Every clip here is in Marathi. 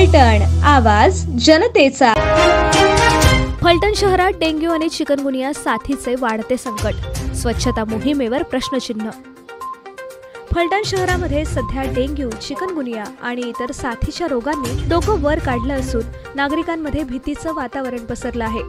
फलटण, आवाज जनतेचा। फलटण शहरात डेंग्यू आणि चिकनगुनिया साथीचे वाढते संकट, स्वच्छता मोहिमेवर प्रश्नचिन्ह। फलटण शहरामध्ये सध्या डेंग्यू, चिकनगुनिया आणि इतर साथीच्या रोगांनी डोकं वर काढलं असून नागरिकांमध्ये भीतीचं वातावरण पसरलं आहे।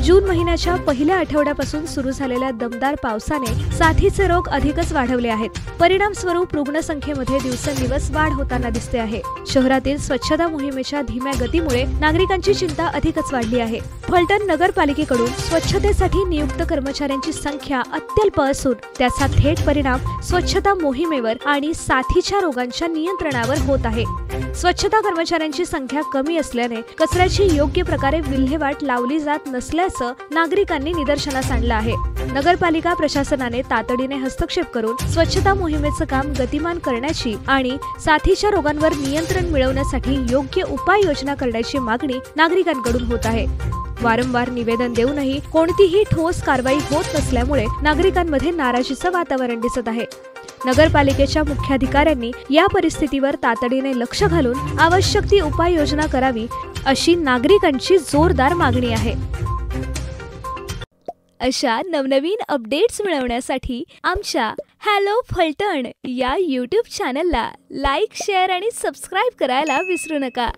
जून महिन्याच्या पहिल्या आठवड्यापासून सुरू झालेल्या दमदार पावसाने साथीचे रोग अधिकच वाढवले आहेत। परिणाम स्वरूप रुग्णसंख्येमध्ये दिवसेंदिवस वाढ होताना दिसते आहे। शहरातील स्वच्छता मोहिमेच्या धीम्या गतीमुळे नागरिकांची चिंता अधिकच वाढली आहे। फलटण नगरपालिकेकडून स्वच्छतेसाठी नियुक्त कर्मचाऱ्यांची संख्या अत्यल्प असून त्याचा थेट परिणाम स्वच्छता मोहिमेवर आणि साथीच्या रोगांच्या नियंत्रणावर होत आहे। स्वच्छता कर्मचाऱ्यांची संख्या कमी असल्याने कचऱ्याची योग्य प्रकारे विल्हेवाट लावली जात नसल्याचं नागरिकांनी निदर्शनास आणलं आहे। नगरपालिका प्रशासनाने तातडीने हस्तक्षेप करून स्वच्छता मोहिमेचं काम गतिमान करण्याची आणि साथीच्या रोगांवर नियंत्रण मिळवण्यासाठी योग्य उपाययोजना करण्याची मागणी नागरिकांकडून होत आहे। वारंवार निवेदन देऊनही कोणतीही ठोस कारवाई होत नसल्यामुळे नागरिकांमध्ये नाराजीचं वातावरण दिसत आहे। नगरपालिकेच्या मुख्याधिकाऱ्यांनी या परिस्थितीवर तातडीने लक्ष घालून आवश्यक ती उपाययोजना करावी अशी नागरिकांची जोरदार मागणी आहे। अशा नवनवीन अपडेट्स मिळवण्यासाठी आमच्या हॅलो फलटण या YouTube चॅनलला लाईक, शेअर आणि सबस्क्राईब करायला विसरू नका।